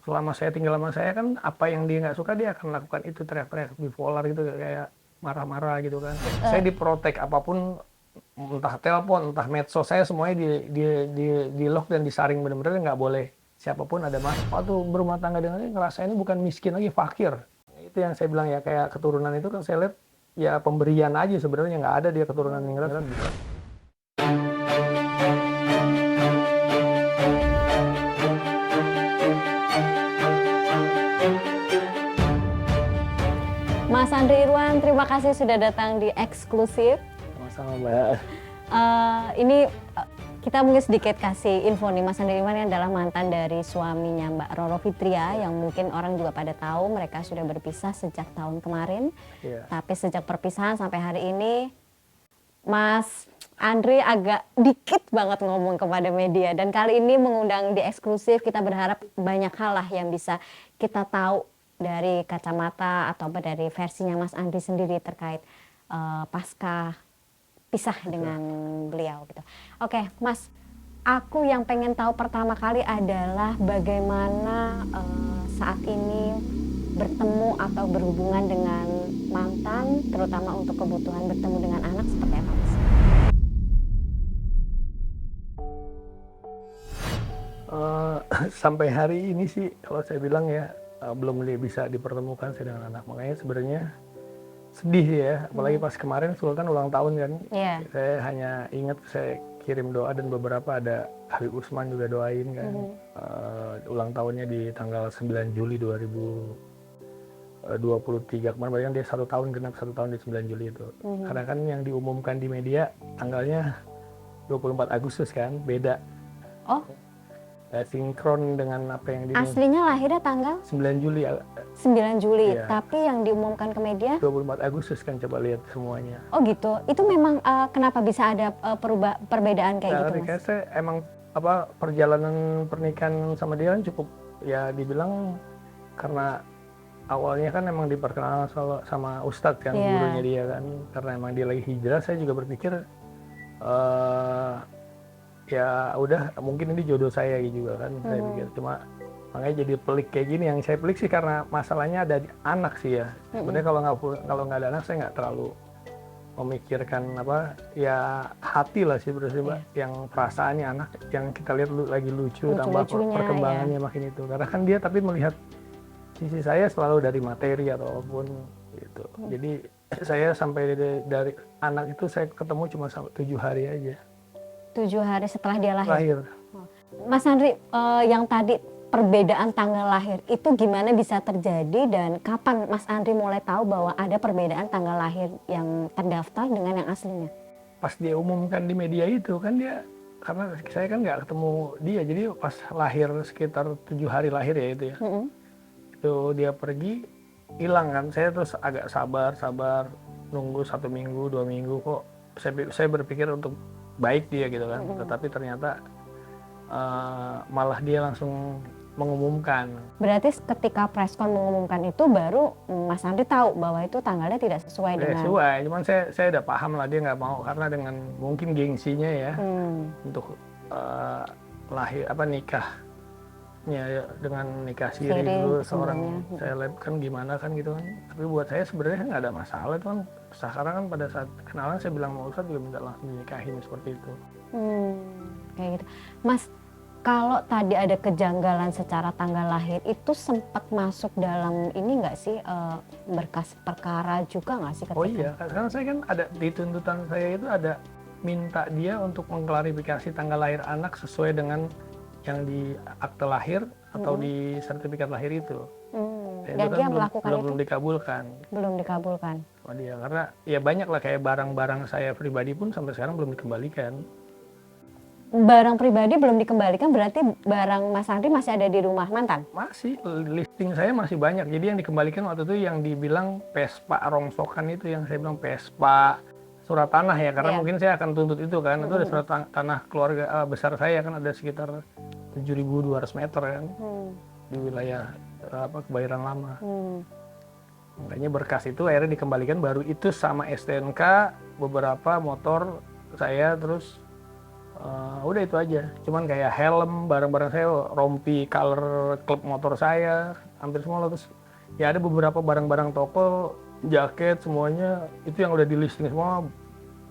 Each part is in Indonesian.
selama saya tinggal sama saya kan apa yang dia nggak suka dia akan lakukan itu, teriak-teriak bipolar gitu kayak marah-marah gitu kan. Saya diprotek apapun, entah telepon, entah medsos saya semuanya di lock dan disaring benar-benar nggak boleh siapapun ada mas. Waktu berumah tangga dengan dia ngerasa ini bukan miskin lagi, fakir. Itu yang saya bilang ya, kayak keturunan itu kan saya lihat ya pemberian aja sebenarnya, nggak ada dia keturunan yang bisa. Mas Andri Irwan, terima kasih sudah datang di Eksklusif. Sama-sama Mbak. Ini kita mungkin sedikit kasih info nih, Mas Andri Irwan adalah mantan dari suaminya Mbak Roro Fitria, yang mungkin orang juga pada tahu mereka sudah berpisah sejak tahun kemarin. Tapi sejak perpisahan sampai hari ini, Mas Andri agak dikit banget ngomong kepada media, dan kali ini mengundang di Eksklusif, kita berharap banyak hal lah yang bisa kita tahu dari kacamata atau dari versinya Mas Andri sendiri terkait pasca pisah dengan beliau gitu. Oke, Mas, aku yang pengen tahu pertama kali adalah bagaimana saat ini bertemu atau berhubungan dengan mantan, terutama untuk kebutuhan bertemu dengan anak, seperti apa, Mas? Sampai hari ini sih kalau saya bilang ya belum bisa dipertemukan saya dengan anak. Makanya sebenarnya sedih ya, apalagi pas kemarin Sultan ulang tahun kan. Saya hanya ingat saya kirim doa dan beberapa ada Habib Usman juga doain kan. Ulang tahunnya di tanggal 9 Juli 2023 kemarin, berarti kan dia 1 tahun, genap 1 tahun di 9 Juli itu. Karena kan yang diumumkan di media tanggalnya 24 Agustus kan, beda. Oh, Sinkron dengan apa yang diumumkan. aslinya lahirnya tanggal 9 Juli. 9 Juli, Iya. tapi yang diumumkan ke media 24 Agustus kan, coba lihat semuanya. oh gitu. Itu memang kenapa bisa ada perbedaan kayak gitu, Mas? Saya emang perjalanan pernikahan sama dia kan cukup ya, dibilang karena awalnya kan emang diperkenalkan sama Ustadz kan, gurunya dia kan. Karena emang dia lagi hijrah, saya juga berpikir ya udah mungkin ini jodoh saya juga kan. Saya pikir, cuma makanya jadi pelik kayak gini. Yang saya pelik sih karena masalahnya ada di anak sih ya. Sebenarnya kalau nggak ada anak saya nggak terlalu memikirkan ya hati lah sih berarti Mbak. Yang perasaannya anak yang kita lihat lagi lucu tambah perkembangannya makin itu. Karena kan dia tapi melihat sisi saya selalu dari materi atau apapun gitu. Jadi saya sampai dari anak itu saya ketemu cuma 7 hari aja. 7 hari setelah dia Lahir. Mas Andri, yang tadi perbedaan tanggal lahir itu gimana bisa terjadi, dan kapan Mas Andri mulai tahu bahwa ada perbedaan tanggal lahir yang terdaftar dengan yang aslinya? Pas dia umumkan di media itu kan, dia karena saya kan nggak ketemu dia, jadi pas lahir sekitar 7 hari lahir ya itu ya. Itu dia pergi hilang kan, saya terus agak sabar nunggu 1 minggu 2 minggu kok saya berpikir untuk baik dia gitu kan. Tetapi ternyata malah dia langsung mengumumkan. Berarti ketika preskon mengumumkan itu baru Mas Andri tahu bahwa itu tanggalnya tidak sesuai dengan... Sesuai, cuman saya udah paham lah dia nggak mau, karena dengan mungkin gengsinya ya untuk lahir nikahnya dengan nikah siri dulu seorang seleb kan gimana kan gitu kan. Tapi buat saya sebenarnya nggak ada masalah itu kan. Sekarang kan pada saat kenalan saya bilang mau Ustadz juga minta langsung dinikahin seperti itu. Kayak gitu. Mas, kalau tadi ada kejanggalan secara tanggal lahir itu sempat masuk dalam ini nggak sih, berkas perkara juga nggak sih ketika? Oh iya, karena saya kan ada di tuntutan saya itu ada minta dia untuk mengklarifikasi tanggal lahir anak sesuai dengan yang di akte lahir atau di sertifikat lahir itu. Dan kan dia melakukan itu? Belum dikabulkan. Belum dikabulkan. Oh dia, karena ya banyak lah kayak barang-barang saya pribadi pun sampai sekarang belum dikembalikan. Barang pribadi belum dikembalikan, berarti barang Mas Andri masih ada di rumah mantan? Masih, listing saya masih banyak. Jadi yang dikembalikan waktu itu yang dibilang Vespa rongsokan itu, yang saya bilang Vespa surat tanah ya, karena mungkin saya akan tuntut itu kan. Itu ada surat tanah keluarga besar saya kan, ada sekitar 7.200 meter kan di wilayah Kebayoran Lama. Makanya berkas itu akhirnya dikembalikan, baru itu sama STNK beberapa motor saya, terus Udah itu aja. Cuman kayak helm, barang-barang saya, rompi color klub motor saya, hampir semua lah. Terus ya ada beberapa barang-barang toko, jaket semuanya itu yang udah di listing semua.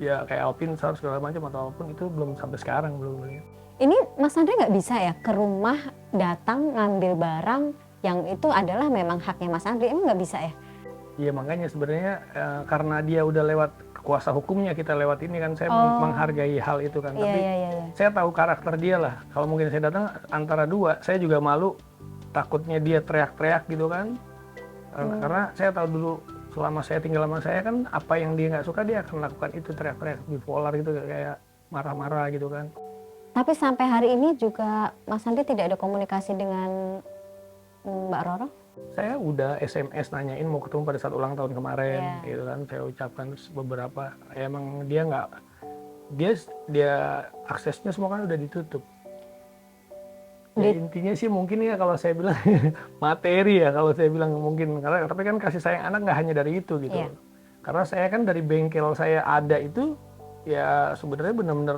Ya kayak Alpin, SAR segala macam atau apapun itu belum sampai sekarang belum. Ini Mas Andre nggak bisa ya ke rumah datang ngambil barang yang itu adalah memang haknya Mas Andre, emang nggak bisa ya? Iya makanya sebenarnya karena dia udah lewat kuasa hukumnya kita lewat ini kan saya menghargai hal itu kan. Tapi saya tahu karakter dia lah. Kalau mungkin saya datang antara dua, saya juga malu takutnya dia teriak-teriak gitu kan. Karena saya tahu dulu selama saya tinggal sama saya kan apa yang dia nggak suka dia akan lakukan itu, teriak-teriak, bipolar gitu kayak marah-marah gitu kan. Tapi sampai hari ini juga Mas Andre tidak ada komunikasi dengan Mbak Roro? Saya udah SMS nanyain mau ketemu pada saat ulang tahun kemarin gitu kan, saya ucapkan terus beberapa ya emang dia nggak, dia aksesnya semua kan udah ditutup. Ya, intinya sih mungkin ya kalau saya bilang materi ya kalau saya bilang mungkin, karena tapi kan kasih sayang anak nggak hanya dari itu gitu. Karena saya kan dari bengkel saya ada itu ya sebenarnya benar-benar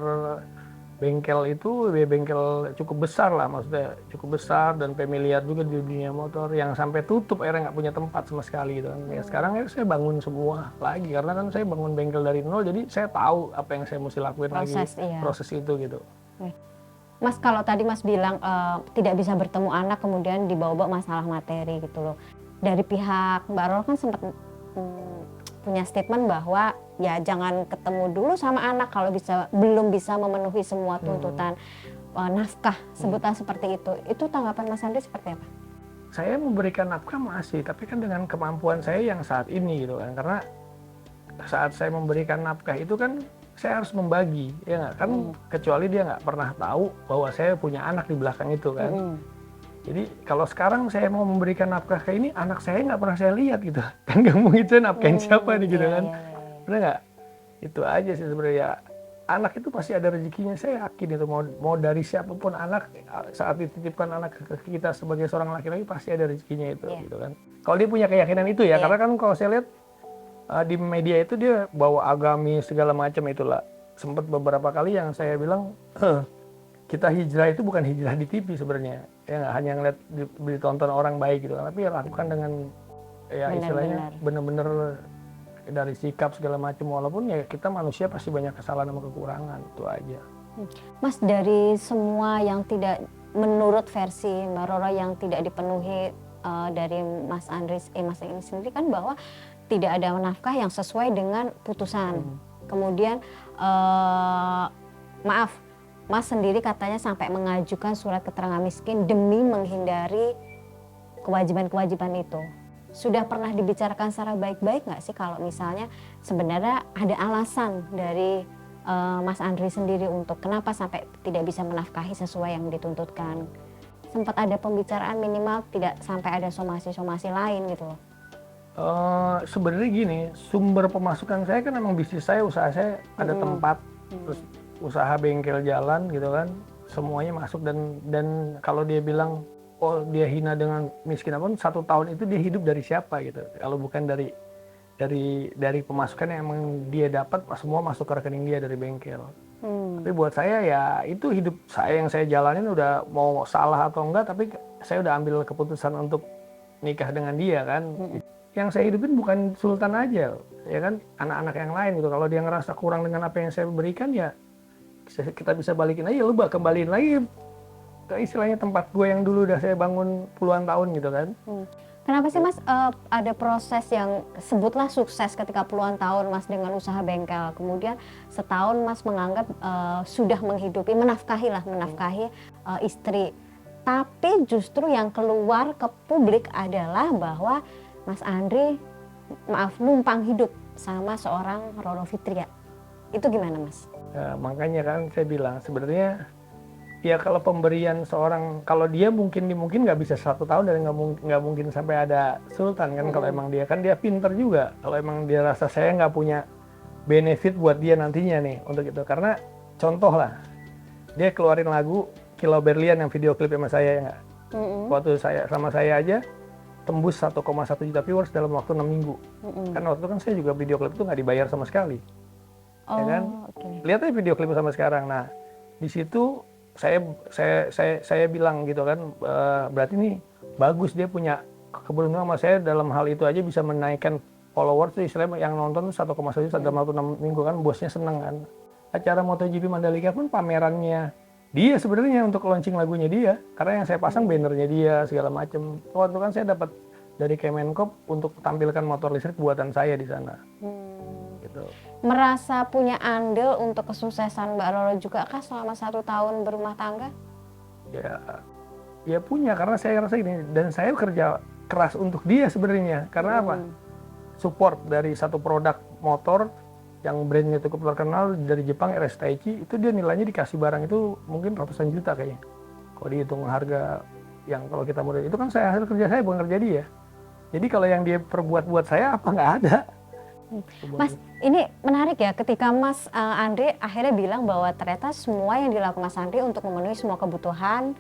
bengkel itu bengkel cukup besar lah, maksudnya cukup besar dan familiar juga di dunia motor yang sampai tutup akhirnya nggak punya tempat sama sekali gitu kan. Ya sekarang ya saya bangun semua lagi karena kan saya bangun bengkel dari nol, jadi saya tahu apa yang saya mesti lakuin proses itu gitu. Mas kalau tadi Mas bilang tidak bisa bertemu anak kemudian dibawa-bawa masalah materi gitu loh. Dari pihak Mbak Roro kan sempat punya statement bahwa ya jangan ketemu dulu sama anak kalau belum bisa memenuhi semua tuntutan nafkah, sebutan seperti itu. Itu tanggapan Mas Andre seperti apa? Saya memberikan nafkah masih, tapi kan dengan kemampuan saya yang saat ini gitu kan. Karena saat saya memberikan nafkah itu kan saya harus membagi, ya nggak kan, kecuali dia nggak pernah tahu bahwa saya punya anak di belakang itu kan. Jadi kalau sekarang saya mau memberikan nafkah ke ini, anak saya nggak pernah saya lihat gitu. Kan nggak mungkin saya nafkahin siapa nih gitu kan. Bener nggak? Itu aja sih sebenarnya. Anak itu pasti ada rezekinya, saya yakin itu. Mau dari siapapun anak, saat dititipkan anak ke kita sebagai seorang laki-laki pasti ada rezekinya itu gitu kan. Kalau dia punya keyakinan itu ya, karena kan kalau saya lihat di media itu dia bawa agamis segala macam itulah. Sempat beberapa kali yang saya bilang, kita hijrah itu bukan hijrah di TV sebenarnya, ya nggak hanya ngeliat ditonton orang baik gitu, tapi ya lakukan dengan ya istilahnya bener-bener dari sikap segala macam, walaupun ya kita manusia pasti banyak kesalahan sama kekurangan, itu aja. Mas, dari semua yang tidak menurut versi Mbak Roro yang tidak dipenuhi dari Mas Andris, Mas ini sendiri kan bahwa tidak ada nafkah yang sesuai dengan putusan. Kemudian maaf, Mas sendiri katanya sampai mengajukan surat keterangan miskin demi menghindari kewajiban-kewajiban itu. Sudah pernah dibicarakan secara baik-baik nggak sih kalau misalnya sebenarnya ada alasan dari Mas Andri sendiri untuk kenapa sampai tidak bisa menafkahi sesuai yang dituntutkan? Sempat ada pembicaraan minimal tidak sampai ada somasi-somasi lain gitu loh. Sebenarnya gini, sumber pemasukan saya kan memang bisnis saya, usaha saya ada tempat, terus usaha bengkel jalan gitu kan, semuanya masuk dan kalau dia bilang oh dia hina dengan miskin apapun, 1 tahun itu dia hidup dari siapa gitu, kalau bukan dari pemasukan yang emang dia dapat, semua masuk ke rekening dia dari bengkel. Tapi buat saya ya itu hidup saya yang saya jalanin, udah mau salah atau enggak, tapi saya udah ambil keputusan untuk nikah dengan dia kan. Yang saya hidupin bukan Sultan aja, ya kan, anak-anak yang lain gitu. Kalau dia ngerasa kurang dengan apa yang saya berikan, ya kita bisa balikin aja, lu kembaliin lagi ke istilahnya tempat gue yang dulu udah saya bangun puluhan tahun gitu kan. Kenapa sih Mas ada proses yang sebutlah sukses ketika puluhan tahun Mas dengan usaha bengkel, kemudian setahun Mas menganggap sudah menafkahi istri, tapi justru yang keluar ke publik adalah bahwa Mas Andri numpang hidup sama seorang Roro Fitria. Itu gimana Mas? Ya, makanya kan saya bilang sebenarnya ya kalau pemberian seorang, kalau dia mungkin nggak bisa 1 tahun dan nggak mungkin sampai ada Sultan kan. Kalau emang dia kan dia pinter juga, kalau emang dia rasa saya nggak punya benefit buat dia nantinya nih untuk itu. Karena contoh lah, dia keluarin lagu Kilau Berlian yang video klip sama saya ya nggak, waktu sama saya aja tembus 1,1 juta viewers dalam waktu 6 minggu. Kan waktu itu kan saya juga video klip itu nggak dibayar sama sekali. Ya kan? Lihat aja video klip sampai sekarang. Nah, di situ saya bilang gitu kan, berarti nih bagus dia punya keberuntungan sama saya dalam hal itu aja bisa menaikkan followers tuh, istilahnya yang nonton tuh 1,1 juta dalam waktu 6 minggu kan, bosnya seneng kan. Acara MotoGP Mandalika pun pamerannya dia sebenarnya untuk launching lagunya dia, karena yang saya pasang bannernya dia segala macem. Waktu kan saya dapat dari Kemenkop untuk tampilkan motor listrik buatan saya di sana. Gitu. Merasa punya andil untuk kesuksesan Mbak Roro juga kah selama 1 tahun berumah tangga? Ya punya, karena saya rasa gini, dan saya kerja keras untuk dia sebenarnya. Karena apa? Support dari satu produk motor yang brandnya cukup terkenal dari Jepang, RS Taichi, itu dia nilainya dikasih barang itu mungkin ratusan juta kayaknya. Kalau dihitung harga yang kalau kita model itu kan saya hasil kerja saya, bukan kerja dia. Jadi kalau yang dia perbuat buat saya apa nggak ada. Mas, ini menarik ya ketika Mas Andre akhirnya bilang bahwa ternyata semua yang dilakukan Mas Andre untuk memenuhi semua kebutuhan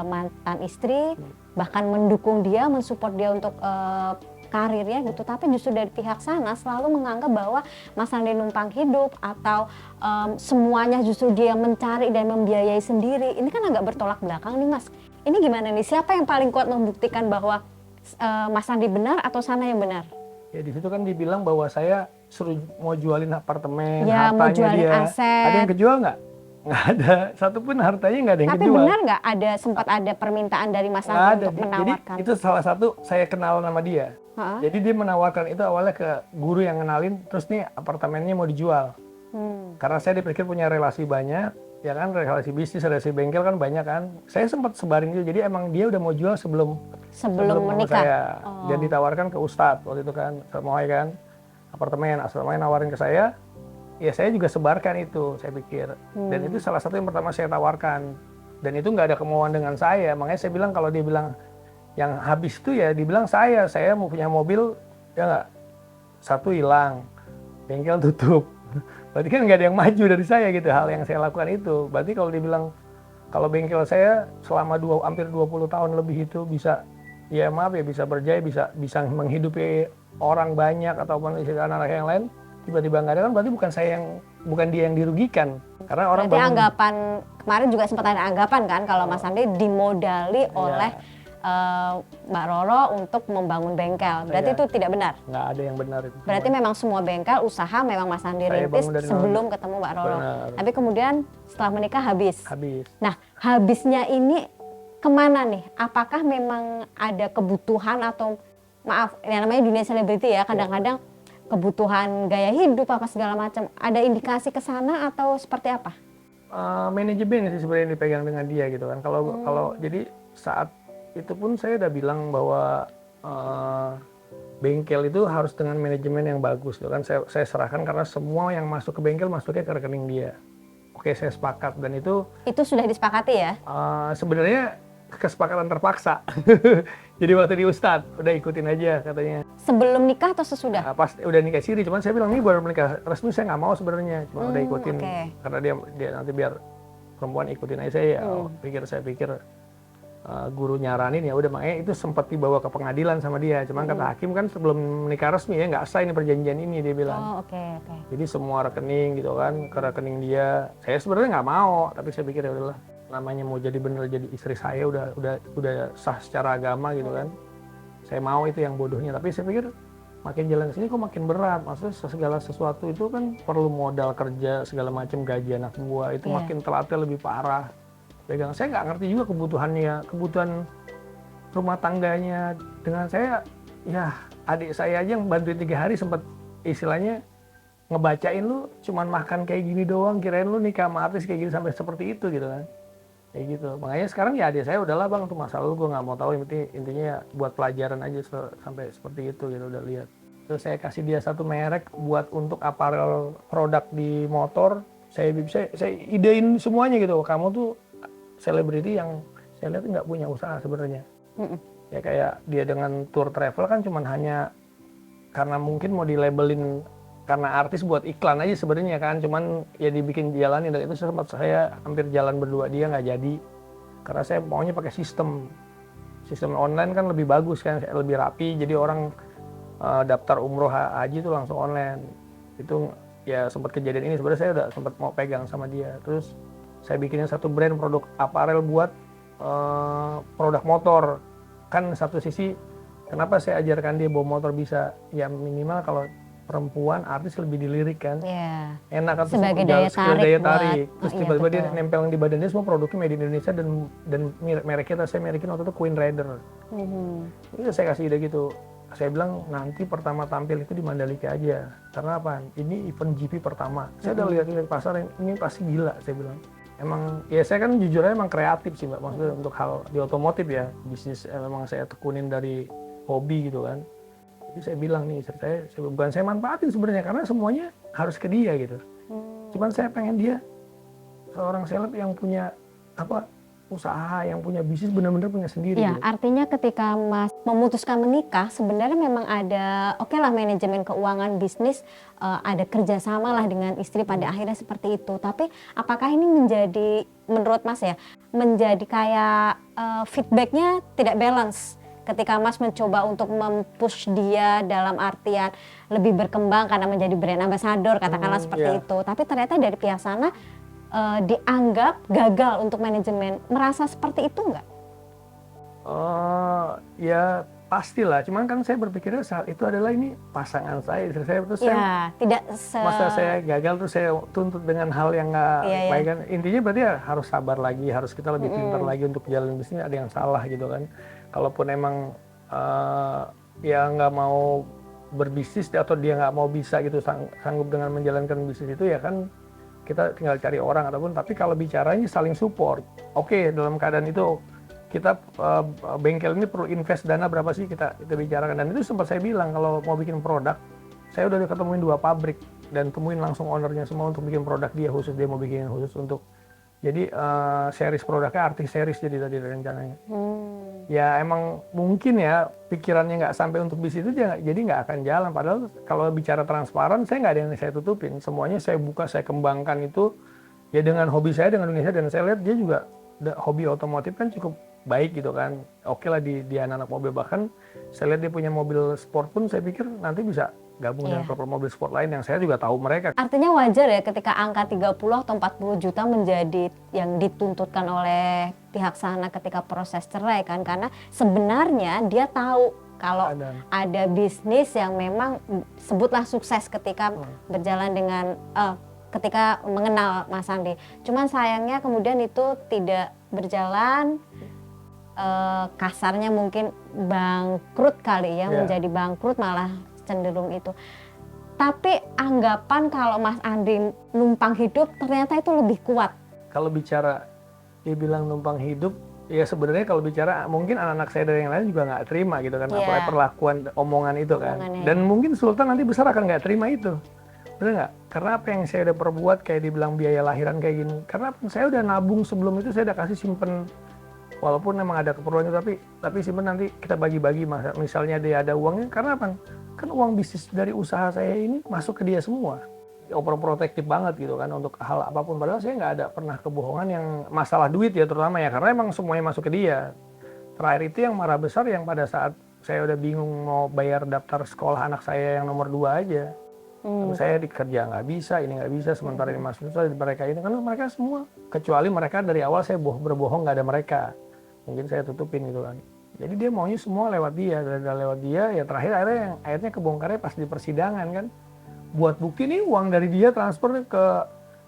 mantan istri, bahkan mendukung dia, mensupport dia untuk karirnya gitu, tapi justru dari pihak sana selalu menganggap bahwa Mas Andre numpang hidup atau semuanya justru dia mencari dan membiayai sendiri. Ini kan agak bertolak belakang nih Mas. Ini gimana nih? Siapa yang paling kuat membuktikan bahwa Mas Andre benar atau sana yang benar? Ya di situ kan dibilang bahwa saya suruh mau jualin apartemen, ya, hartanya mau jualin dia. Aset. Ada yang kejual nggak? Nggak ada. Satupun hartanya nggak ada yang Tapi kejual. benar nggak ada sempat ada permintaan dari Mas Andre untuk menawarkan? Jadi itu salah satu saya kenal nama dia. Jadi dia menawarkan itu awalnya ke guru yang kenalin, terus nih apartemennya mau dijual. Karena saya dipikir punya relasi banyak, ya kan, relasi bisnis, relasi bengkel kan banyak kan. Saya sempat sebarin itu, jadi emang dia udah mau jual sebelum menikah. Saya. Dia ditawarkan ke Ustadz waktu itu kan, mau kan apartemen, asrama nawarin ke saya. Ya saya juga sebarkan itu, saya pikir. Dan itu salah satu yang pertama saya tawarkan. Dan itu nggak ada kemauan dengan saya, makanya saya bilang kalau dia bilang yang habis itu ya dibilang saya mau punya mobil, ya nggak, satu hilang, bengkel tutup. Berarti kan nggak ada yang maju dari saya gitu, hal yang saya lakukan itu. Berarti kalau dibilang, kalau bengkel saya selama hampir 20 tahun lebih itu bisa, ya maaf ya, bisa berjaya, bisa menghidupi orang banyak ataupun anak-anak yang lain, tiba-tiba nggak ada kan, berarti bukan dia yang dirugikan. Karena orang berarti anggapan, kemarin juga sempat ada anggapan kan kalau Mas Andre dimodali oleh Mbak Roro untuk membangun bengkel. Berarti itu tidak benar? Nggak ada yang benar itu. Berarti memang semua bengkel, usaha memang Mas Andre rintis sebelum ketemu Mbak Roro. Benar. Tapi kemudian setelah menikah habis. Nah, habisnya ini kemana nih? Apakah memang ada kebutuhan atau, maaf, yang namanya dunia selebriti ya, kadang-kadang kebutuhan gaya hidup apa segala macam. Ada indikasi ke sana atau seperti apa? Manajemen sih sebenarnya dipegang dengan dia gitu kan. Kalau jadi saat itu pun saya udah bilang bahwa bengkel itu harus dengan manajemen yang bagus gitu kan. Saya serahkan karena semua yang masuk ke bengkel masuknya ke rekening dia. Oke, saya sepakat, dan itu sudah disepakati ya? Sebenarnya kesepakatan terpaksa. Jadi waktu di Ustadz udah ikutin aja katanya. Sebelum nikah atau sesudah? Pas udah nikah siri, cuman saya bilang ini baru menikah resmi, saya nggak mau sebenarnya, cuma udah ikutin karena dia nanti biar perempuan ikutin aja saya. Saya pikir guru nyaranin, ya udah, makanya itu sempat dibawa ke pengadilan sama dia. Cuman kata hakim kan sebelum menikah resmi ya nggak sah ini perjanjian ini, dia bilang. Jadi semua rekening gitu kan ke rekening dia. Saya sebenarnya nggak mau, tapi saya pikir ya udahlah, namanya mau jadi bener jadi istri saya udah sah secara agama gitu kan. Saya mau itu yang bodohnya, tapi saya pikir makin jalan sini kok makin berat. Maksudnya segala sesuatu itu kan perlu modal kerja segala macam, gaji anak buah itu makin telatnya lebih parah. Pegang saya nggak ngerti juga kebutuhan rumah tangganya dengan saya. Ya adik saya aja yang bantuin 3 hari sempat istilahnya ngebacain, lu cuman makan kayak gini doang, kirain lu nikah sama artis kayak gini sampai seperti itu gitu kan. Kayak gitu. Makanya sekarang ya adik saya udahlah bang, tuh masa lalu gue nggak mau tahu, intinya ya buat pelajaran aja sampai seperti itu gitu, udah lihat. Terus saya kasih dia satu merek buat untuk aparel produk di motor. Saya idein semuanya gitu. Kamu tuh selebriti yang saya lihat nggak punya usaha sebenarnya. Ya kayak dia dengan tour travel kan cuman hanya karena mungkin mau dilabelin karena artis buat iklan aja sebenarnya kan, cuman ya dibikin jalanin, dan itu sempat saya hampir jalan berdua dia nggak jadi karena saya maunya pakai sistem online kan lebih bagus kan, lebih rapi, jadi orang daftar umroh haji itu langsung online. Itu ya sempat kejadian ini, sebenarnya saya udah sempat mau pegang sama dia, terus saya bikinin satu brand produk aparel buat produk motor. Kan satu sisi kenapa saya ajarkan dia bawa motor bisa, ya minimal kalau perempuan artis lebih dilirik kan. Iya. Enak kan, Sebagai skill daya tarik daya buat- tarik. Terus oh, iya, tiba-tiba dia betul. nempel di badan dia semua produknya made in Indonesia dan merek kita saya merekin waktu itu Queen Rider. Itu saya kasih ide gitu. Saya bilang nanti pertama tampil itu di Mandalika aja. Karena apa? Ini event GP pertama. Saya udah lihat pasar ini pasti gila, saya bilang. Emang ya saya kan jujur aja emang kreatif sih Mbak. Maksudnya untuk hal di otomotif ya, bisnis memang saya tekunin dari hobi gitu kan. Jadi saya bilang nih, bukan saya manfaatin sebenarnya karena semuanya harus ke dia gitu. Cuman saya pengen dia seorang seleb yang punya apa usaha, yang punya bisnis benar-benar punya sendiri. Ya, gitu. artinya ketika Mas memutuskan menikah, sebenarnya memang ada, oke lah manajemen keuangan bisnis, ada kerjasama lah dengan istri pada akhirnya seperti itu. Tapi apakah ini menjadi, menurut Mas ya, menjadi kayak feedbacknya tidak balance? Ketika Mas mencoba untuk mempush dia dalam artian lebih berkembang karena menjadi brand ambassador, katakanlah seperti itu. Tapi ternyata dari pihak sana dianggap gagal untuk manajemen. Merasa seperti itu nggak? Ya pastilah. Cuman kan saya berpikirnya saat itu adalah ini pasangan saya. Terus Ya, tidak masa saya gagal terus saya tuntut dengan hal yang nggak baik kan. Intinya berarti ya harus sabar lagi, harus kita lebih pintar lagi untuk jalan bisnis. Ada yang salah gitu kan. Kalaupun emang ya nggak mau berbisnis atau dia nggak mau bisa gitu sanggup dengan menjalankan bisnis itu ya kan kita tinggal cari orang ataupun, tapi kalau bicaranya saling support. Oke, dalam keadaan itu kita bengkel ini perlu invest dana berapa sih kita bicarakan, dan itu sempat saya bilang kalau mau bikin produk saya udah ketemuin 2 pabrik dan temuin langsung ownernya semua untuk bikin produk dia khusus, dia mau bikin khusus untuk jadi series produknya artis series jadi tadi rencananya. Ya emang mungkin ya pikirannya nggak sampai untuk bisnis itu jadi nggak akan jalan. Padahal kalau bicara transparan saya nggak ada yang saya tutupin, semuanya saya buka, saya kembangkan itu ya dengan hobi saya dengan Indonesia, dan saya lihat dia juga hobi otomotif kan cukup baik gitu kan. Oke lah di anak-anak mobil, bahkan saya lihat dia punya mobil sport pun saya pikir nanti bisa gabung dengan klub mobil sport lain yang saya juga tahu mereka. Artinya wajar ya ketika angka 30 atau 40 juta menjadi yang dituntutkan oleh pihak sana ketika proses cerai kan, karena sebenarnya dia tahu kalau ada bisnis yang memang sebutlah sukses ketika berjalan dengan ketika mengenal Mas Andi. Cuman sayangnya kemudian itu tidak berjalan, kasarnya mungkin bangkrut kali ya, menjadi bangkrut malah cenderung itu. Tapi anggapan kalau Mas Andi numpang hidup ternyata itu lebih kuat. Kalau bicara dibilang numpang hidup, ya sebenarnya kalau bicara mungkin anak-anak saya dari yang lain juga nggak terima gitu kan, apalagi perlakuan omongan itu kan. Dan mungkin Sultan nanti besar akan nggak terima itu. Bener nggak? Karena apa yang saya udah perbuat kayak dibilang biaya lahiran kayak gini. Karena saya udah nabung sebelum itu, saya udah kasih simpen. Walaupun memang ada keperluan itu, tapi simpen nanti kita bagi-bagi. Misalnya dia ada uangnya, karena apa? Kan uang bisnis dari usaha saya ini masuk ke dia semua. Overprotective banget gitu kan untuk hal apapun. Padahal saya nggak ada pernah kebohongan yang masalah duit ya terutama ya. Karena emang semuanya masuk ke dia. Terakhir itu yang marah besar yang pada saat saya udah bingung mau bayar daftar sekolah anak saya yang nomor 2 aja. Saya dikerja nggak bisa, ini nggak bisa, sementara ini masuk susah, mereka ini. Karena mereka semua, kecuali mereka dari awal saya berbohong nggak ada mereka. Mungkin saya tutupin gitu kan. Jadi dia maunya semua lewat dia, dan lewat dia ya terakhir akhirnya kebongkarnya pas di persidangan kan. Buat bukti nih uang dari dia transfer ke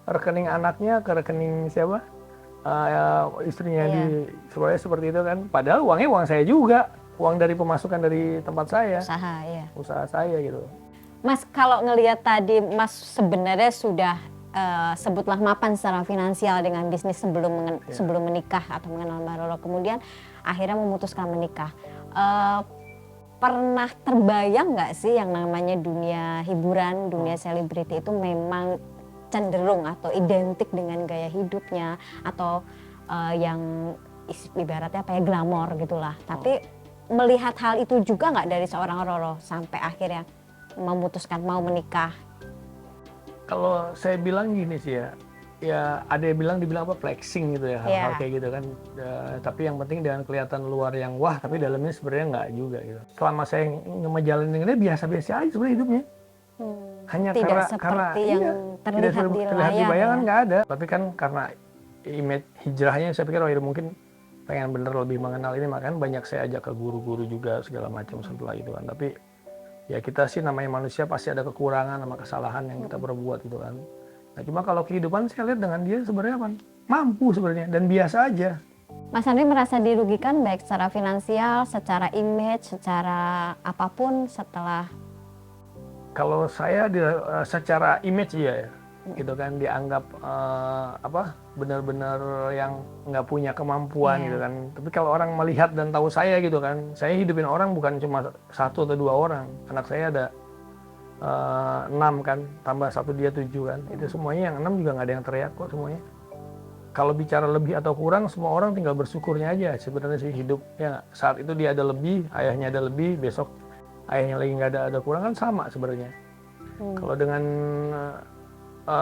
rekening anaknya, ke rekening siapa? Istrinya di Surabaya seperti itu kan. Padahal uangnya uang saya juga, uang dari pemasukan dari tempat saya. Usaha saya gitu. Mas, kalau ngelihat tadi Mas sebenarnya sudah sebutlah mapan secara finansial dengan bisnis sebelum menikah atau mengenal Mbak Roro, kemudian akhirnya memutuskan menikah. Pernah terbayang nggak sih yang namanya dunia hiburan, dunia selebriti itu memang cenderung atau identik dengan gaya hidupnya atau yang ibaratnya apa ya, glamor gitulah. Tapi melihat hal itu juga nggak dari seorang Roro sampai akhirnya memutuskan mau menikah? Kalau saya bilang gini sih ya ada yang dibilang apa flexing gitu ya, hal-hal kayak gitu kan. Tapi yang penting dengan kelihatan luar yang wah, tapi dalamnya sebenarnya nggak juga gitu. Selama saya ngejalanin ini biasa-biasa aja sebenarnya hidupnya. Hanya tidak karena seperti yang terlihat di bayangan nggak ada. Tapi kan karena image hijrahnya saya pikir mungkin pengen bener lebih mengenal ini, makanya banyak saya ajak ke guru-guru juga segala macam setelah itu kan. Tapi ya kita sih namanya manusia pasti ada kekurangan sama kesalahan yang kita perbuat gitu kan. Nah cuma kalau kehidupan saya lihat dengan dia sebenarnya mampu sebenarnya dan biasa aja. Mas Andri merasa dirugikan baik secara finansial, secara image, secara apapun setelah. Kalau saya secara image ya, gitu kan dianggap benar-benar yang nggak punya kemampuan gitu kan. Tapi kalau orang melihat dan tahu saya gitu kan, saya hidupin orang bukan cuma 1 atau 2 orang. Anak saya ada 6 kan, tambah 1 dia 7 kan. Itu semuanya yang 6 juga nggak ada yang teriak kok semuanya. Kalau bicara lebih atau kurang, semua orang tinggal bersyukurnya aja sebenarnya sih hidup. Ya saat itu dia ada lebih, ayahnya ada lebih, besok ayahnya lagi nggak ada kurang kan sama sebenarnya. Kalau dengan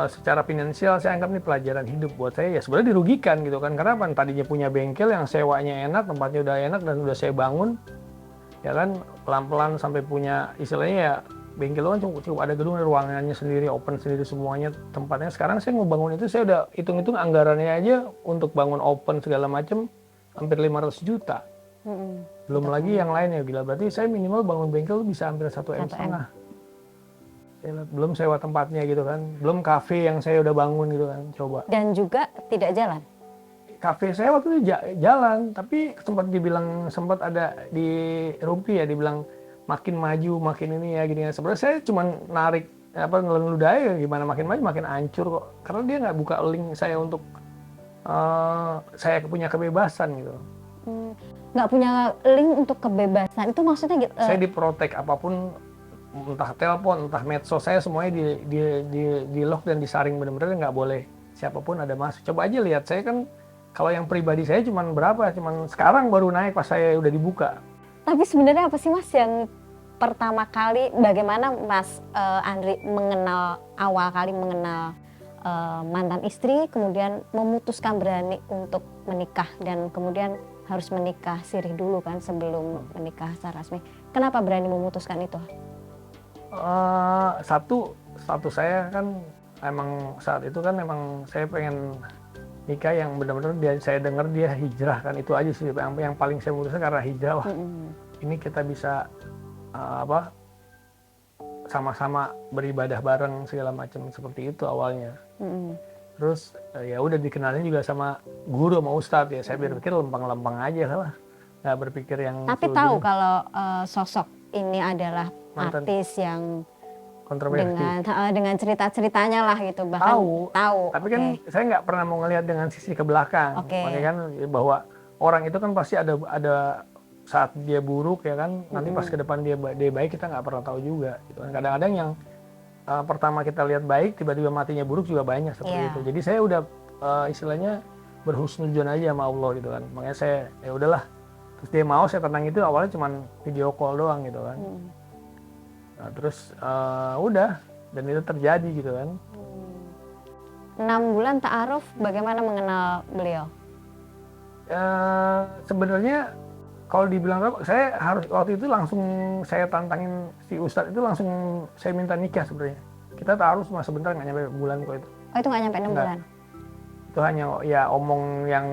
secara finansial saya anggap ini pelajaran hidup buat saya ya sebenarnya dirugikan gitu kan, karena tadinya punya bengkel yang sewanya enak, tempatnya udah enak dan udah saya bangun ya kan, pelan-pelan sampai punya istilahnya ya bengkel kan cukup ada gedung, ruangannya sendiri, open sendiri semuanya tempatnya. Sekarang saya mau bangun itu saya udah hitung-hitung anggarannya aja untuk bangun open segala macam hampir 500 juta. Belum lagi yang lainnya, gila berarti saya minimal bangun bengkel bisa hampir 1,5 M. Belum sewa tempatnya gitu kan, belum kafe yang saya udah bangun gitu kan, coba. Dan juga tidak jalan. Kafe saya waktu itu jalan, tapi sempat ada di Rumpi ya, dibilang makin maju, makin ini ya gini. Sebenarnya saya cuma narik ngeludai gimana makin maju makin hancur kok, karena dia nggak buka link saya untuk saya punya kebebasan gitu. Nggak punya link untuk kebebasan itu maksudnya gitu? Saya diprotek apapun, entah telepon, entah medsos saya semuanya di lock dan disaring benar-benar, nggak boleh siapapun ada masuk. Coba aja lihat, saya kan kalau yang pribadi saya cuman sekarang baru naik pas saya udah dibuka. Tapi sebenarnya apa sih Mas yang pertama kali, bagaimana Mas Andri awal kali mengenal mantan istri, kemudian memutuskan berani untuk menikah dan kemudian harus menikah sirih dulu kan sebelum menikah secara resmi. Kenapa berani memutuskan itu? Satu saya kan emang saat itu kan memang saya pengen nikah yang benar-benar saya dengar dia hijrah kan, itu aja sih yang paling saya memutuskan karena hijrah. Wah, ini kita bisa sama-sama beribadah bareng segala macam, seperti itu awalnya. Terus ya udah dikenalin juga sama guru sama ustadz ya, saya berpikir lempeng-lempeng aja lah, nggak berpikir yang. Tapi tahu kalau sosok ini adalah mantan artis yang kontroversi dengan cerita-ceritanya lah gitu, bahkan tahu. Tapi kan saya nggak pernah mau ngelihat dengan sisi ke belakang. Makanya kan bahwa orang itu kan pasti ada saat dia buruk ya kan, nanti pas ke depan dia baik kita nggak pernah tahu juga gitu kan. Kadang-kadang yang pertama kita lihat baik tiba-tiba matinya buruk juga banyak seperti itu. Jadi saya udah istilahnya berhusnudzon aja sama Allah gitu kan. Makanya saya ya udahlah, terus dia mau, saya tenang. Itu awalnya cuma video call doang gitu kan. Nah, terus udah, dan itu terjadi gitu kan. 6 bulan ta'aruf, bagaimana mengenal beliau? Sebenarnya kalau dibilang saya harus waktu itu langsung saya tantangin si Ustadz itu, langsung saya minta nikah sebenarnya. Kita ta'aruf cuma sebentar, nggak nyampe bulan kok itu. Oh, itu nggak nyampe 6 bulan? Itu hanya ya omong yang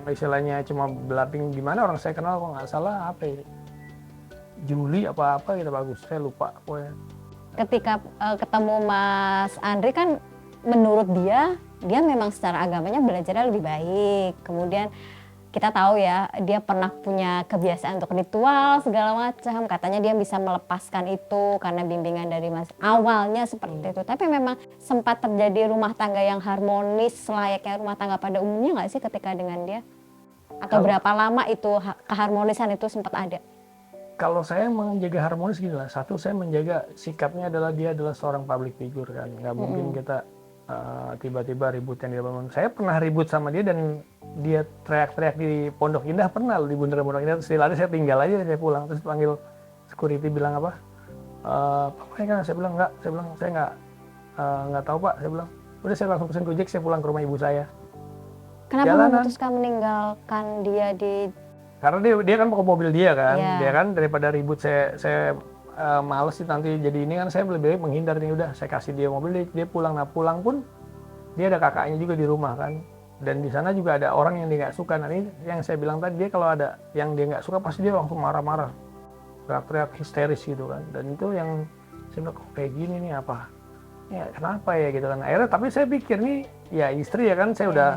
istilahnya cuma belaping, gimana orang saya kenal kok nggak salah apa ya, Juli apa gitu, bagus saya lupa pokoknya. Ketika ketemu Mas Andri kan menurut dia memang secara agamanya belajarnya lebih baik, kemudian kita tahu ya dia pernah punya kebiasaan untuk ritual segala macam, katanya dia bisa melepaskan itu karena bimbingan dari Mas awalnya seperti itu. Tapi memang sempat terjadi rumah tangga yang harmonis layaknya rumah tangga pada umumnya nggak sih ketika dengan dia? Atau berapa lama itu keharmonisan itu sempat ada? Kalau saya menjaga harmonis gini lah, satu saya menjaga sikapnya adalah dia adalah seorang public figure kan, nggak mungkin kita tiba-tiba ribut yang dia bangun. Saya pernah ribut sama dia dan dia teriak-teriak di Pondok Indah, pernah di Bundaran Pondok Indah, terus lari, saya tinggal aja, saya pulang, terus panggil security bilang apa, Pak kan, saya bilang enggak, saya nggak tahu Pak, saya bilang udah, saya langsung pesen Gojek, saya pulang ke rumah ibu saya. Kenapa memutuskan meninggalkan dia di? Karena dia kan bawa mobil dia kan, dia kan daripada ribut saya males sih nanti jadi ini kan, saya lebih baik menghindar nih, udah saya kasih dia mobil, dia pulang. Nah pulang pun dia ada kakaknya juga di rumah kan, Dan di sana juga ada orang yang dia nggak suka. Nah ini yang saya bilang tadi, dia kalau ada yang dia nggak suka pasti dia langsung marah-marah, teriak-teriak histeris gitu kan. Dan itu yang saya bilang, kok kayak gini nih apa? Ya kenapa ya gitu kan. Akhirnya tapi saya pikir nih, ya istri ya kan, saya udah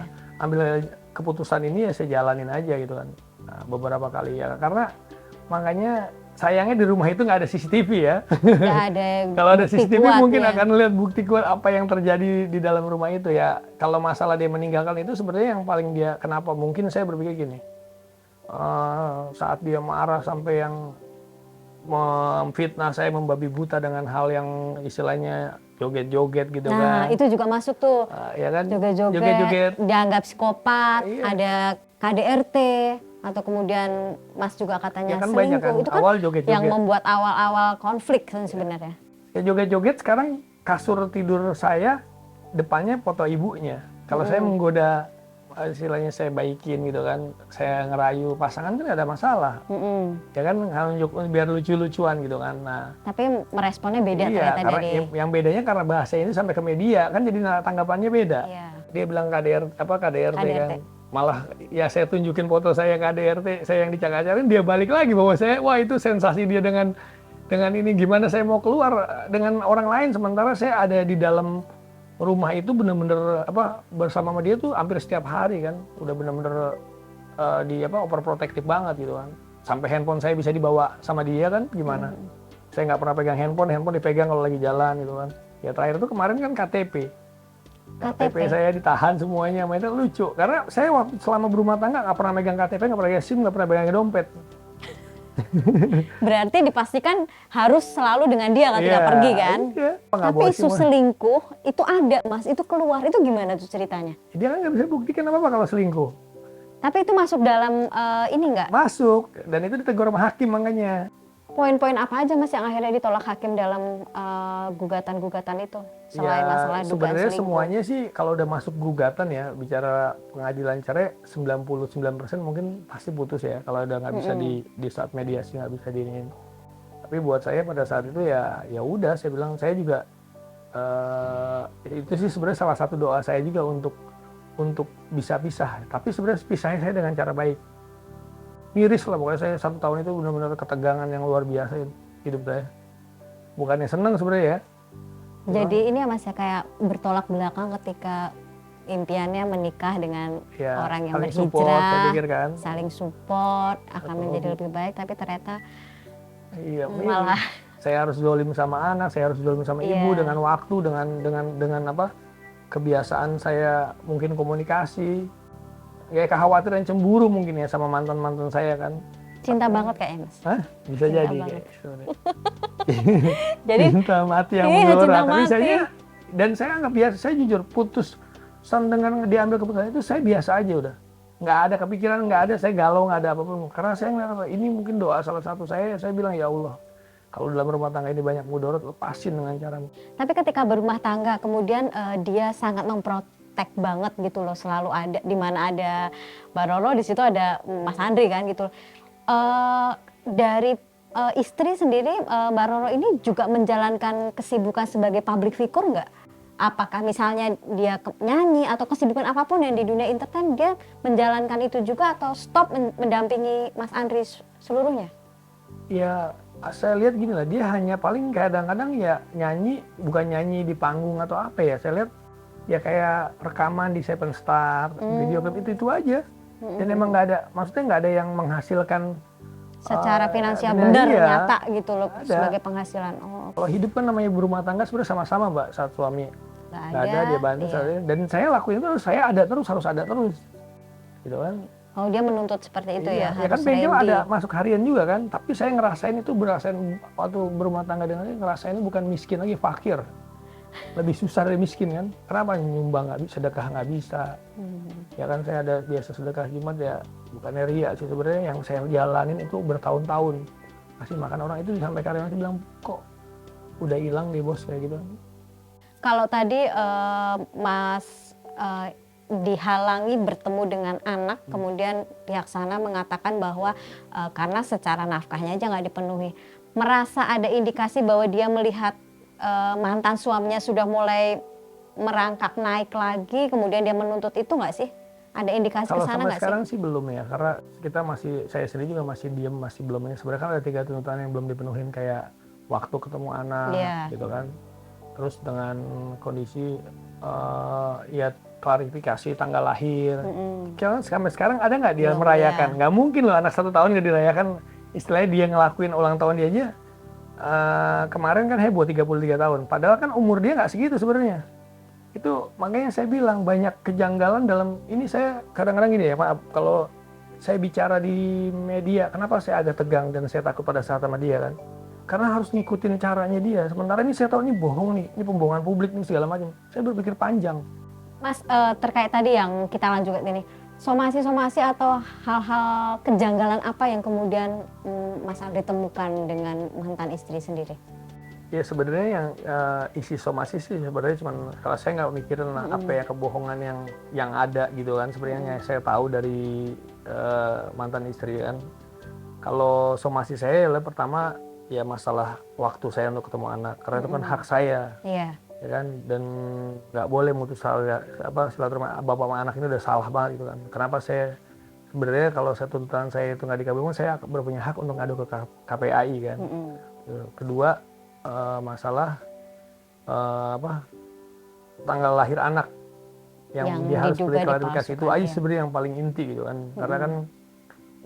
ambil keputusan ini ya saya jalanin aja gitu kan. Nah, beberapa kali ya, karena makanya sayangnya di rumah itu nggak ada CCTV ya. Nggak ada Kalau ada bukti CCTV kuat mungkin ya. akan lihat bukti kuat apa yang terjadi di dalam rumah itu ya. Kalau masalah dia meninggalkan itu sebenarnya yang paling dia kenapa mungkin saya berpikir gini. Saat dia marah sampai yang memfitnah saya, membabi buta dengan hal yang istilahnya joget-joget gitu Nah, kan. itu juga masuk tuh. Ya kan, Joget-joget, joget-joget. dianggap psikopat, Iya. ada KDRT, atau kemudian Mas juga katanya Ya kan banyak selingkuh. kan, Itu kan awal joget-joget. yang membuat awal-awal konflik kan sebenarnya. Ya joget-joget, sekarang kasur tidur saya depannya foto ibunya. Kalau saya menggoda, istilahnya saya baikin gitu kan, saya ngerayu pasangan kan nggak ada masalah. Ya kan biar lucu-lucuan gitu kan. Nah, Tapi meresponnya beda iya, ternyata karena dari... yang bedanya karena bahasa ini sampai ke media kan, jadi tanggapannya beda. Iya. Dia bilang KDRT KDRT. kan. Malah ya saya tunjukin foto saya KDRT, saya yang dicak-cakin, dia balik lagi bahwa saya, wah itu sensasi dia dengan ini, gimana saya mau keluar dengan orang lain sementara saya ada di dalam rumah itu bener-bener bersama sama dia tuh hampir setiap hari kan, udah bener-bener di overprotective banget gitu kan, sampai handphone saya bisa dibawa sama dia kan, gimana? Saya nggak pernah pegang handphone dipegang kalau lagi jalan gitu kan. Ya terakhir itu kemarin kan KTP saya ditahan semuanya, itu lucu karena saya selama berumah tangga nggak pernah megang KTP, nggak pernah pegang SIM, nggak pernah pegang dompet. Berarti dipastikan harus selalu dengan dia ketika pergi kan? Iya. Tapi isu selingkuh itu ada Mas, itu keluar, itu gimana tuh ceritanya? Dia kan nggak bisa buktikan apa-apa kalau selingkuh. Tapi itu masuk dalam ini nggak? Masuk, dan itu ditegur sama hakim makanya. Poin-poin apa aja Mas yang akhirnya ditolak hakim dalam gugatan-gugatan itu? Selain masalah dugaan sebenarnya selingkuh. semuanya sih kalau udah masuk gugatan ya, bicara pengadilan cerai 99% mungkin pasti putus ya, kalau udah nggak bisa di saat mediasi nggak bisa diinin. Tapi buat saya pada saat itu ya udah, saya bilang saya juga itu sih sebenarnya salah satu doa saya juga untuk bisa pisah. Tapi sebenarnya pisahnya saya dengan cara baik. Miris lah pokoknya, saya 1 tahun itu benar-benar ketegangan yang luar biasa hidup saya. Bukannya senang sebenarnya ya. Jadi ini ya Mas ya, kayak bertolak belakang ketika impiannya menikah dengan orang yang saling support, saya berhijrah, pikir kan. saling support, akan menjadi lebih baik, tapi ternyata Iya, malah saya harus zolim sama anak, saya harus zolim sama ibu dengan waktu, dengan kebiasaan saya mungkin komunikasi. Ya kekhawatiran, cemburu mungkin ya sama mantan saya kan. cinta banget kayaknya Mas. Hah? Bisa Cinta jadi banget. Jadi cinta mati yang iya, menggelora. cinta Tapi mati. dan saya anggap biasa, saya jujur putusan dengan diambil keputusan itu saya biasa aja udah. Nggak ada kepikiran, nggak ada, saya galau, nggak ada apapun. Karena saya ngeliat ini mungkin doa salah satu saya bilang ya Allah, kalau dalam rumah tangga ini banyak mudarat, lepasin dengan caramu. Tapi ketika berumah tangga kemudian dia sangat memprotek banget gitu loh, selalu ada di mana ada Mbak Roro, di situ ada Mas Andri kan gitu. Dari istri sendiri, Mbak Roro ini juga menjalankan kesibukan sebagai public figure nggak? Apakah misalnya dia nyanyi atau kesibukan apapun yang di dunia entertain, dia menjalankan itu juga atau stop mendampingi Mas Andri seluruhnya? Ya saya lihat gini lah, dia hanya paling kadang-kadang ya nyanyi, bukan nyanyi di panggung atau apa ya, saya lihat ya kayak rekaman di Seven Star, video klip itu aja. Dan emang nggak ada, maksudnya nggak ada yang menghasilkan secara finansial benar, iya, nyata gitu loh ada. sebagai penghasilan. Kalau hidup kan namanya berumah tangga sebenarnya sama-sama Mbak, saat suami nggak ada dia bantu, iya. dan saya lakuin itu saya harus ada terus gitu kan. Oh, dia menuntut seperti itu Iya, ya, ya kan harus bengkel ready. ada masuk harian juga kan, tapi saya ngerasain waktu berumah tangga dengan dia, ngerasain bukan miskin lagi, fakir. Lebih susah dari miskin kan. Kenapa? Nyumbang nggak bisa, sedekah nggak bisa. Ya kan saya ada biasa sedekah Jumat ya, bukannya ria sih sebenarnya, yang saya jalanin itu bertahun-tahun. Kasih makan orang itu sampai karyawan bilang, kok udah hilang deh bos, kayak gitu. Kalau tadi Mas dihalangi bertemu dengan anak, kemudian pihak sana mengatakan bahwa karena secara nafkahnya aja nggak dipenuhi. Merasa ada indikasi bahwa dia melihat mantan suaminya sudah mulai merangkak naik lagi, kemudian dia menuntut itu nggak sih? Ada indikasi ke Kalau sana sampai nggak sih? sekarang sih belum ya, karena kita masih, saya sendiri juga masih diem, masih belum ini. Sebenarnya kan ada 3 tuntutan yang belum dipenuhin, kayak waktu ketemu anak, Iya. gitu kan. Terus dengan kondisi ya klarifikasi tanggal lahir. Karena sampai sekarang ada nggak dia Belum, merayakan? iya. Nggak mungkin loh anak 1 tahun nggak dirayakan. Istilahnya dia ngelakuin ulang tahun dia aja. Kemarin kan heboh 33 tahun. Padahal kan umur dia nggak segitu sebenarnya. Itu makanya saya bilang banyak kejanggalan dalam ini. Saya kadang-kadang gini ya, maaf kalau saya bicara di media, kenapa saya agak tegang dan saya takut pada saat sama dia kan, karena harus ngikutin caranya dia, sementara ini saya tahu ini bohong nih, ini pembohongan publik nih segala macam. Saya berpikir panjang. Mas, terkait tadi yang kita lanjutkan ini, somasi-somasi atau hal-hal kejanggalan apa yang kemudian Mas Andri temukan dengan mantan istri sendiri? Ya sebenarnya yang isi somasi sih sebenarnya cuman, kalau saya nggak mikirin apa ya kebohongan yang ada gitu kan. Sebenarnya yang saya tahu dari mantan istri kan, kalau somasi saya adalah pertama ya masalah waktu saya untuk ketemu anak, karena itu kan hak saya. Iya. Ya kan, dan nggak boleh mutus silaturahmi bapak sama anak ini udah salah banget gitu kan. Kenapa saya sebenarnya kalau saya tuntutan saya itu nggak dikabulkan, saya berpunya hak untuk ngadu ke KPAI kan. Kedua masalah tanggal lahir anak yang dia harus beri klarifikasi, itu aja sebenarnya yang paling inti gitu kan. Karena kan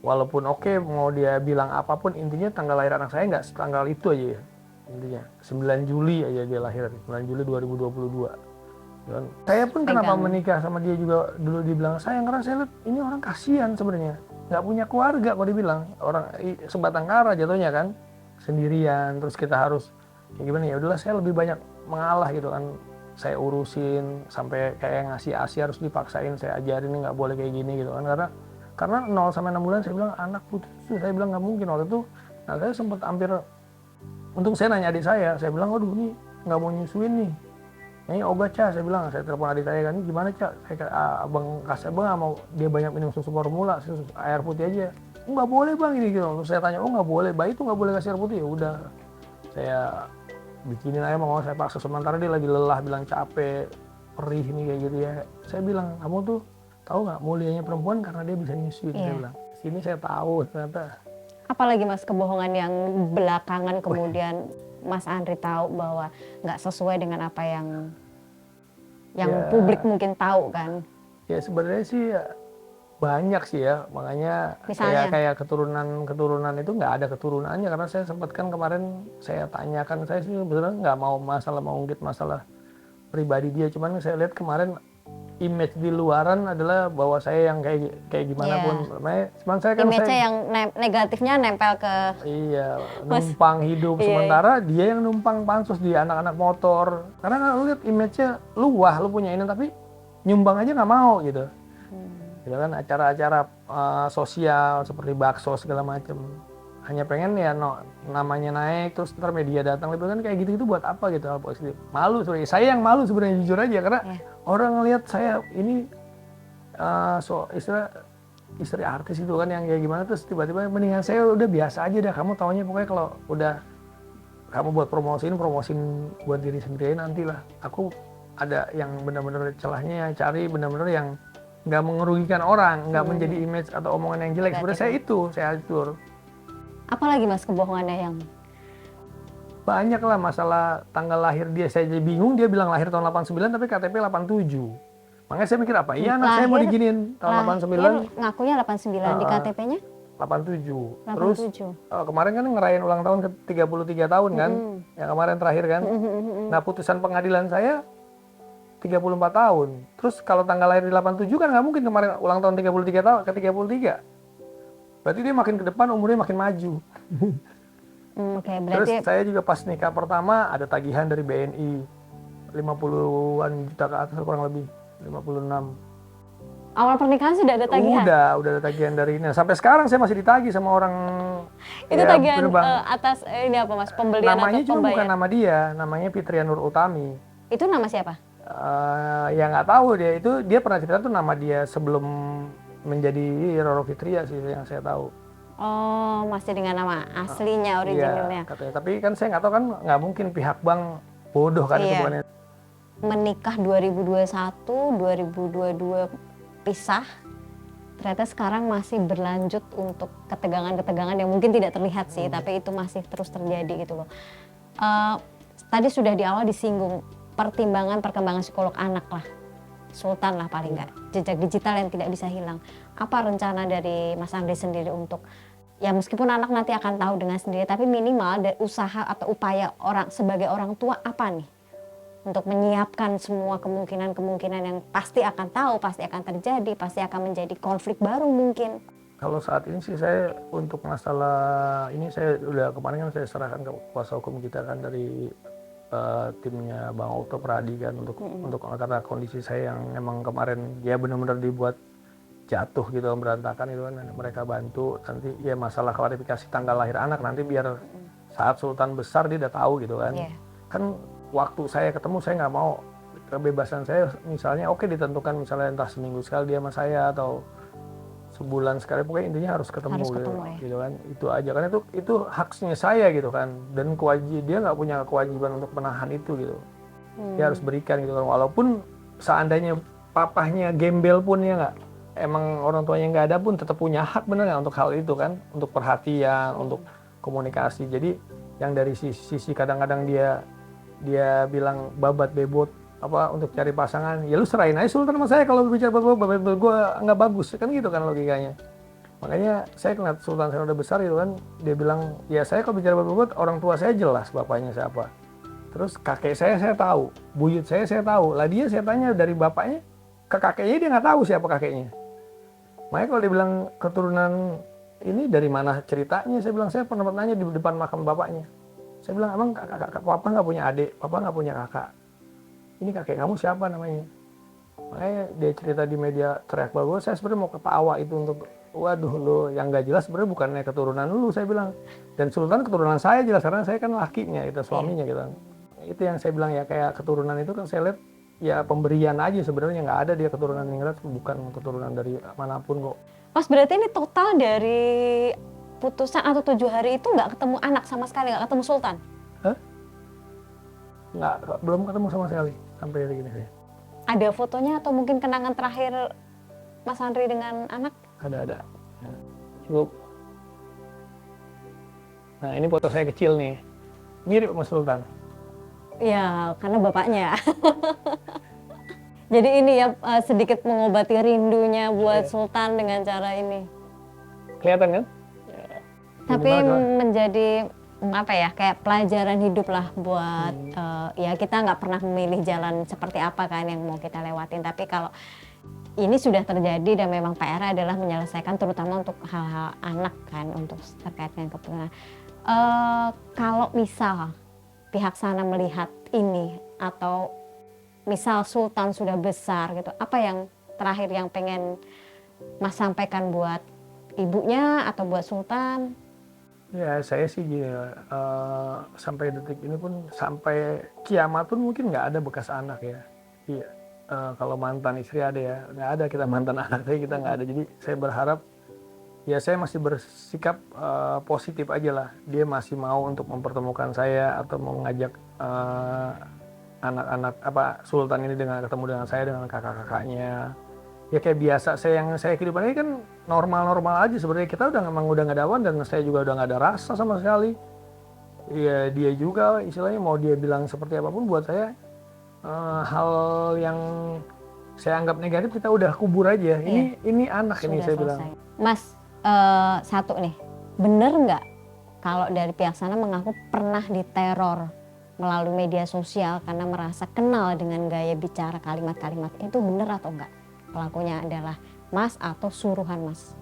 walaupun oke mau dia bilang apapun, intinya tanggal lahir anak saya nggak setanggal itu aja ya. Intinya 9 Juli aja dia lahir, 9 Juli 2022. Dan saya pun kenapa menikah sama dia juga dulu dibilang sayang, karena saya lihat ini orang kasihan sebenarnya, nggak punya keluarga kalau dibilang, orang sebatang kara jatuhnya kan, sendirian, terus kita harus ya gimana, ya udahlah saya lebih banyak mengalah gitu kan. Saya urusin sampai kayak ngasih ASI harus dipaksain, saya ajarin ini nggak boleh kayak gini gitu kan, karena 0 sampai 6 bulan saya bilang anak putus, saya bilang nggak mungkin waktu itu. Nah saya sempat hampir, untung saya nanya adik saya bilang aduh ini nggak mau nyusuin nih, ini obat Ca, saya bilang, saya telepon adik saya kan, ini gimana Ca, abang kasih abang nggak mau dia banyak minum susu formula, susu air putih aja. Nggak boleh bang ini gitu. Terus saya tanya, oh nggak boleh, bayi itu nggak boleh kasih air putih. Ya udah, saya bikinin aja, mau saya paksa, sementara dia lagi lelah, bilang capek, perih ini kayak gitu ya. Saya bilang, kamu tuh tahu nggak mulianya perempuan karena dia bisa nyusuin. Saya bilang, sini saya tahu ternyata. Apalagi Mas kebohongan yang belakangan kemudian Mas Andri tahu bahwa nggak sesuai dengan apa yang ya, publik mungkin tahu kan? Ya sebenarnya sih banyak sih ya, makanya kayak keturunan itu nggak ada keturunannya, karena saya sempat kan kemarin saya tanyakan, saya sih sebenarnya nggak mau ungkit masalah pribadi dia, cuman saya lihat kemarin image di luaran adalah bahwa saya yang kayak gimana pun, cuman saya kan image-nya yang negatifnya nempel ke numpang hidup, sementara dia yang numpang pansus di anak-anak motor, karena kan lu lihat image-nya luah, lu punya ini tapi nyumbang aja nggak mau gitu. Gitu kan, acara-acara sosial seperti bakso segala macam, hanya pengen ya namanya naik, terus ntar media datang, gitu kan, kayak gitu buat apa gitu, hal positif. Malu sebenarnya, saya yang malu sebenarnya, jujur aja, karena orang ngelihat saya ini istri artis itu kan yang kayak gimana, terus tiba-tiba mendingan saya udah biasa aja dah, kamu taunya pokoknya kalau udah kamu buat promosiin buat diri sendiri nantilah. Aku ada yang benar-benar celahnya, cari benar-benar yang nggak mengerugikan orang, nggak menjadi image atau omongan yang jelek. Sebenarnya saya atur. Apalagi Mas kebohongannya yang banyak lah, masalah tanggal lahir dia, saya jadi bingung, dia bilang lahir tahun 89 tapi KTP 87. Makanya saya mikir apa? Iya anak saya mau diginiin tahun 89. Ngakunya 89, di KTP-nya 87. Terus kemarin kan ngerayain ulang tahun ke 33 tahun kan, yang kemarin terakhir kan. Nah putusan pengadilan saya 34 tahun. Terus kalau tanggal lahir di 87 kan nggak mungkin kemarin ulang tahun 33 tahun ke 33. Berarti dia makin ke depan umurnya makin maju. Berarti... Terus saya juga pas nikah pertama ada tagihan dari BNI 50-an juta ke atas kurang lebih, 56. Awal pernikahan sudah ada tagihan? Udah ada tagihan dari ini. Sampai sekarang saya masih ditagih sama orang. Itu ya, tagihan atas ini apa Mas, pembelian namanya atau pembayaran? Namanya cuma bukan nama dia, namanya Fitria Nur Utami. Itu nama siapa? Ya nggak tahu dia pernah cerita tuh nama dia sebelum menjadi Roro Fitria sih yang saya tahu. Oh, masih dengan nama aslinya, originalnya. Iya, katanya. Tapi kan saya nggak tahu kan, nggak mungkin pihak bank bodoh kan itu bukannya. Menikah 2021, 2022 berpisah, ternyata sekarang masih berlanjut untuk ketegangan-ketegangan yang mungkin tidak terlihat sih, tapi itu masih terus terjadi gitu loh. Tadi sudah di awal disinggung pertimbangan perkembangan psikolog anak lah, Sultan lah paling nggak, jejak digital yang tidak bisa hilang. Apa rencana dari Mas Andri sendiri untuk, ya meskipun anak nanti akan tahu dengan sendiri, tapi minimal dari usaha atau upaya orang sebagai orang tua apa nih untuk menyiapkan semua kemungkinan-kemungkinan yang pasti akan tahu, pasti akan terjadi, pasti akan menjadi konflik baru mungkin. Kalau saat ini sih saya untuk masalah ini saya udah kemarin kan saya serahkan ke kuasa hukum kita kan dari timnya Bang Okto Pradi kan untuk karena kondisi saya yang emang kemarin ya benar-benar dibuat jatuh gitu berantakan itu kan mereka bantu nanti ya masalah klarifikasi tanggal lahir anak nanti biar saat Sultan besar dia udah tahu gitu kan. Kan waktu saya ketemu saya nggak mau kebebasan saya misalnya oke ditentukan misalnya entah seminggu sekali dia sama saya atau sebulan sekali pokoknya intinya harus ketemu gitu kan itu aja kan itu haknya saya gitu kan dan dia nggak punya kewajiban untuk menahan itu gitu dia harus berikan gitu kan walaupun seandainya papahnya gembel pun ya nggak emang orang tuanya nggak ada pun tetap punya hak bener nggak untuk hal itu kan untuk perhatian untuk komunikasi jadi yang dari sisi kadang-kadang dia bilang babat bebot apa untuk cari pasangan ya lu serahin aja Sultan sama saya kalau bicara babat gue nggak bagus kan gitu kan logikanya makanya saya ngeliat Sultan saya udah besar gitu kan dia bilang ya saya kalau bicara babat orang tua saya jelas bapaknya siapa terus kakek saya tahu buyut saya tahu lah dia saya tanya dari bapaknya ke kakeknya dia nggak tahu siapa kakeknya makanya kalau dia bilang keturunan ini dari mana ceritanya saya bilang saya pernah nanya di depan makam bapaknya saya bilang emang papa nggak punya adik papa nggak punya kakak ini kakek kamu siapa namanya makanya dia cerita di media teriak bagus saya sebenarnya mau ketawa itu untuk waduh lo yang nggak jelas sebenarnya bukannya keturunan lu saya bilang dan Sultan keturunan saya jelas karena saya kan lakinya itu suaminya gitu itu yang saya bilang ya kayak keturunan itu kan saya lihat ya pemberian aja sebenarnya nggak ada dia keturunan Ningrat bukan keturunan dari manapun kok. Mas berarti ini total dari putusan atau 7 hari itu nggak ketemu anak sama sekali nggak ketemu Sultan? Hah? Nggak belum ketemu sama sekali sampai hari ini saya. Ada fotonya atau mungkin kenangan terakhir Mas Andri dengan anak? Ada. Ya. Cukup. Nah ini foto saya kecil nih, mirip sama Sultan. Ya karena bapaknya. Jadi ini ya sedikit mengobati rindunya buat Sultan dengan cara ini. Kelihatan kan? Ya. Tapi menjadi apa ya kayak pelajaran hidup lah buat ya kita nggak pernah memilih jalan seperti apa kan yang mau kita lewatin tapi kalau ini sudah terjadi dan memang PR adalah menyelesaikan terutama untuk hal-hal anak kan untuk terkait dengan keputusan. Kalau misal pihak sana melihat ini atau misal Sultan sudah besar gitu apa yang terakhir yang pengen Mas sampaikan buat ibunya atau buat Sultan? Ya saya sih sampai detik ini pun sampai kiamat pun mungkin nggak ada bekas anak ya. Iya. Kalau mantan istri ada ya, nggak ada kita mantan anak tapi kita nggak ada. Jadi saya berharap ya saya masih bersikap positif aja lah. Dia masih mau untuk mempertemukan saya atau mau mengajak anak-anak Sultan ini ketemu dengan saya dengan kakak-kakaknya. Ya kayak biasa saya kehidupan ini kan normal-normal aja sebenarnya kita memang udah nggak ada awan dan saya juga udah nggak ada rasa sama sekali ya dia juga istilahnya mau dia bilang seperti apapun buat saya hal yang saya anggap negatif kita udah kubur aja ini anak sudah ini saya selesai. Bilang Mas satu nih bener nggak kalau dari pihak sana mengaku pernah diteror melalui media sosial karena merasa kenal dengan gaya bicara kalimat-kalimat itu bener atau enggak? Pelakunya adalah Mas atau suruhan Mas?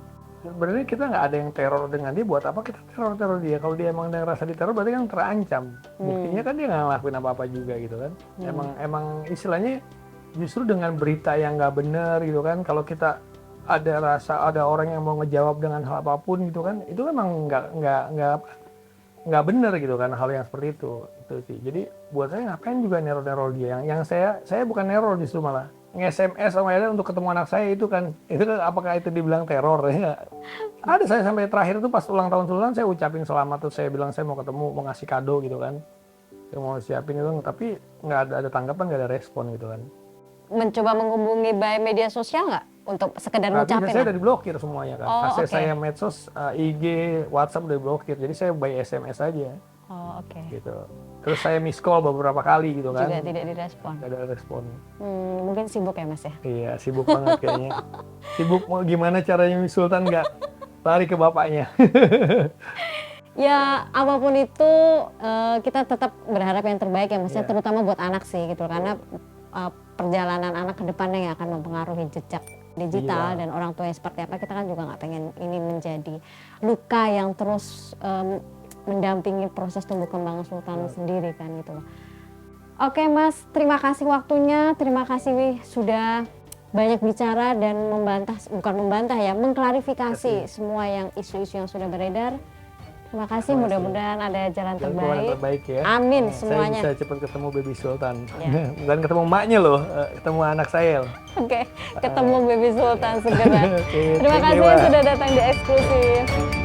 Sebenarnya kita nggak ada yang teror dengan dia, buat apa kita teror dia? Kalau dia emang ada rasa diteror berarti kan terancam. Buktinya kan dia nggak ngelakuin apa-apa juga gitu kan. Emang istilahnya justru dengan berita yang nggak benar gitu kan. Kalau kita ada rasa ada orang yang mau ngejawab dengan hal apapun gitu kan, itu emang nggak benar gitu kan hal yang seperti itu sih. Jadi buat saya ngapain juga neror dia? Yang saya bukan neror justru malah nge-SMS sama dia untuk ketemu anak saya itu kan apakah itu dibilang teror ya? Ada saya sampai terakhir itu pas ulang tahun Sultan saya ucapin selamat terus saya bilang saya mau ketemu mau ngasih kado gitu kan saya mau siapin itu tapi nggak ada tanggapan nggak ada respon gitu kan mencoba menghubungi by media sosial nggak? Untuk sekedar Nggak bisa, ngucapin saya lah? udah diblokir semuanya kan. Oh, Akses oke. saya medsos, IG, WhatsApp udah diblokir. Jadi saya by SMS aja Oh, oke. gitu. Terus saya miss call beberapa kali gitu kan. Juga tidak direspon. Nggak ada respon. Mungkin sibuk ya Mas ya? Iya, sibuk banget kayaknya. Sibuk mau gimana caranya Miss Sultan nggak lari ke bapaknya. Ya apapun itu kita tetap berharap yang terbaik ya Mas ya, Iya. terutama buat anak sih gitu karena perjalanan anak ke depannya yang akan mempengaruhi jejak digital Iya. dan orang tua yang seperti apa, kita kan juga nggak pengen ini menjadi luka yang terus mendampingi proses tumbuh kembang Sultan sendiri kan gitu loh. Oke Mas, terima kasih waktunya, terima kasih Wih sudah banyak bicara dan bukan membantah ya, mengklarifikasi semua yang isu-isu yang sudah beredar. Terima kasih, mudah-mudahan ada jalan Jalan keluar yang terbaik. terbaik ya. Amin Saya semuanya. bisa cepat ketemu baby Sultan. Ya. Bukan ketemu emaknya loh, ketemu anak saya loh. Oke, ketemu Baby Sultan segera. Oke, Terima thank you, kasih Wak. sudah datang di eksklusif.